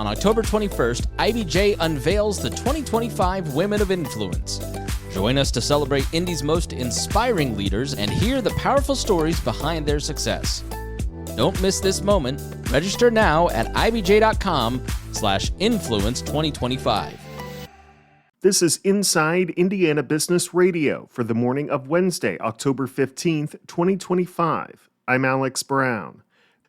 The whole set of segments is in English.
On October 21st, IBJ unveils the 2025 Women of Influence. Join us to celebrate Indy's most inspiring leaders and hear the powerful stories behind their success. Don't miss this moment. Register now at ibj.com/influence2025. This is Inside Indiana Business Radio for the morning of Wednesday, October 15th, 2025. I'm Alex Brown.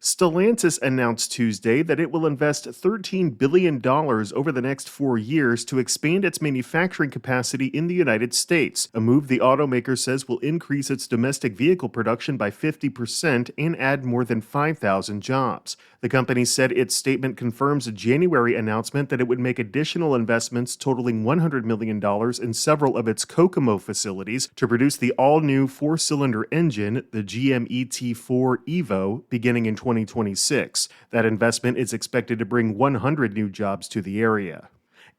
Stellantis announced Tuesday that it will invest $13 billion over the next 4 years to expand its manufacturing capacity in the United States, a move the automaker says will increase its domestic vehicle production by 50% and add more than 5,000 jobs. The company said its statement confirms a January announcement that it would make additional investments totaling $100 million in several of its Kokomo facilities to produce the all-new four-cylinder engine, the GM ET4 Evo, beginning in 2026. That investment is expected to bring 100 new jobs to the area.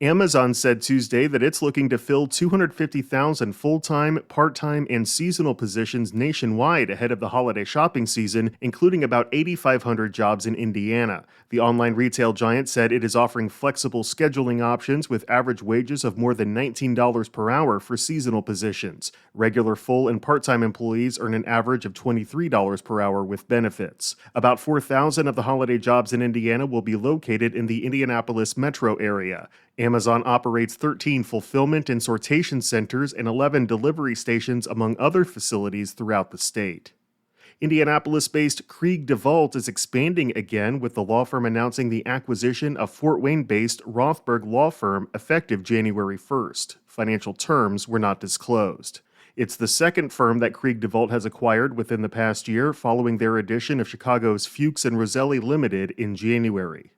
Amazon said Tuesday that it's looking to fill 250,000 full-time, part-time, and seasonal positions nationwide ahead of the holiday shopping season, including about 8,500 jobs in Indiana. The online retail giant said it is offering flexible scheduling options with average wages of more than $19 per hour for seasonal positions. Regular full and part-time employees earn an average of $23 per hour with benefits. About 4,000 of the holiday jobs in Indiana will be located in the Indianapolis metro area. Amazon operates 13 fulfillment and sortation centers and 11 delivery stations, among other facilities throughout the state. Indianapolis-based Krieg DeVault is expanding again, with the law firm announcing the acquisition of Fort Wayne-based Rothberg Law Firm effective January 1st. Financial terms were not disclosed. It's the second firm that Krieg DeVault has acquired within the past year, following their addition of Chicago's Fuchs & Roselli Limited in January.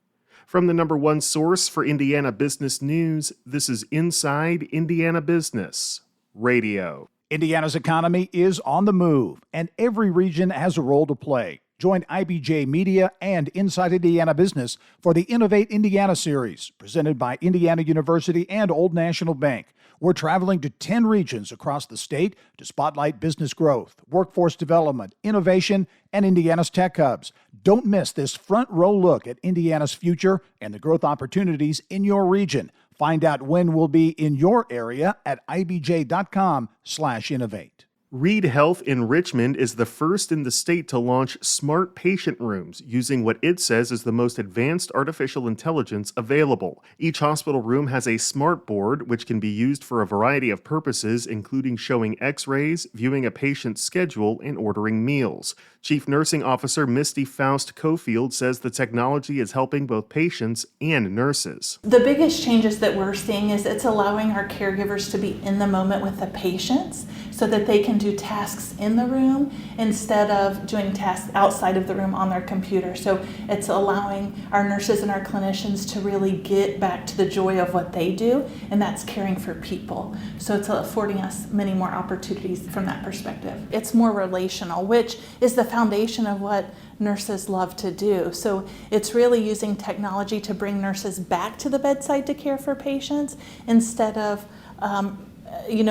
From the number one source for Indiana business news, this is Inside Indiana Business Radio. Indiana's economy is on the move, and every region has a role to play. Join IBJ Media and Inside Indiana Business for the Innovate Indiana series, presented by Indiana University and Old National Bank. We're traveling to 10 regions across the state to spotlight business growth, workforce development, innovation, and Indiana's tech hubs. Don't miss this front row look at Indiana's future and the growth opportunities in your region. Find out when we'll be in your area at ibj.com/innovate. Reid Health in Richmond is the first in the state to launch smart patient rooms using what it says is the most advanced artificial intelligence available. Each hospital room has a smart board, which can be used for a variety of purposes, including showing x-rays, viewing a patient's schedule, and ordering meals. Chief Nursing Officer Misty Faust Cofield says the technology is helping both patients and nurses. The biggest changes that we're seeing is it's allowing our caregivers to be in the moment with the patients so that they can do tasks in the room instead of doing tasks outside of the room on their computer. So it's allowing our nurses and our clinicians to really get back to the joy of what they do, and that's caring for people. So it's affording us many more opportunities from that perspective. It's more relational, which is the foundation of what nurses love to do. So it's really using technology to bring nurses back to the bedside to care for patients instead of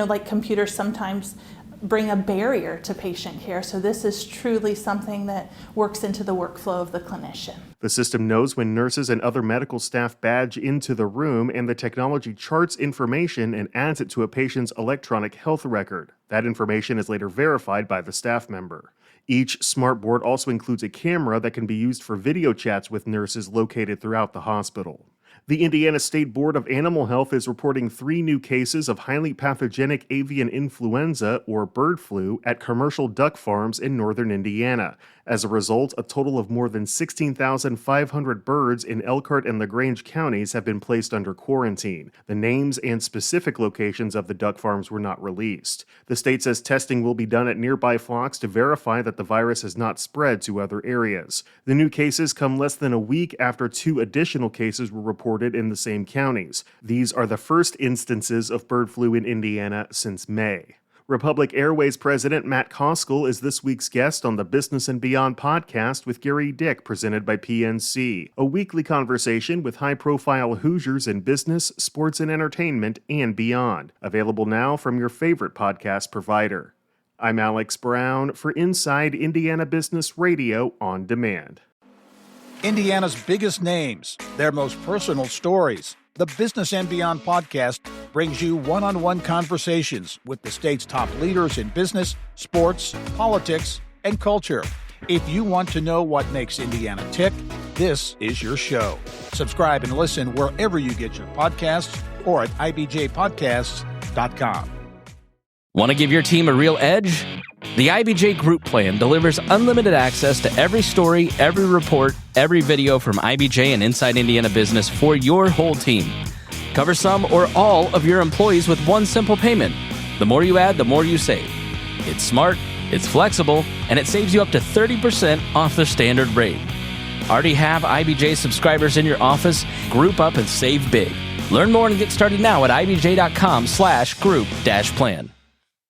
like computers sometimes bring a barrier to patient care. So this is truly something that works into the workflow of the clinician. The system knows when nurses and other medical staff badge into the room, and the technology charts information and adds it to a patient's electronic health record. That information is later verified by the staff member. Each smart board also includes a camera that can be used for video chats with nurses located throughout the hospital. The Indiana State Board of Animal Health is reporting 3 new cases of highly pathogenic avian influenza, or bird flu, at commercial duck farms in northern Indiana. As a result, a total of more than 16,500 birds in Elkhart and LaGrange counties have been placed under quarantine. The names and specific locations of the duck farms were not released. The state says testing will be done at nearby flocks to verify that the virus has not spread to other areas. The new cases come less than a week after 2 additional cases were reported in the same counties. These are the first instances of bird flu in Indiana since May. Republic Airways President Matt Koskell is this week's guest on the Business and Beyond podcast with Gary Dick, presented by PNC, a weekly conversation with high-profile Hoosiers in business, sports, and entertainment, and beyond. Available now from your favorite podcast provider. I'm Alex Brown for Inside Indiana Business Radio on Demand. Indiana's biggest names, their most personal stories. The Business and Beyond podcast brings you one-on-one conversations with the state's top leaders in business, sports, politics, and culture. If you want to know what makes Indiana tick, this is your show. Subscribe and listen wherever you get your podcasts or at ibjpodcasts.com. Want to give your team a real edge? The IBJ Group Plan delivers unlimited access to every story, every report, every video from IBJ and Inside Indiana Business for your whole team. Cover some or all of your employees with one simple payment. The more you add, the more you save. It's smart, it's flexible, and it saves you up to 30% off the standard rate. Already have IBJ subscribers in your office? Group up and save big. Learn more and get started now at ibj.com/group-plan.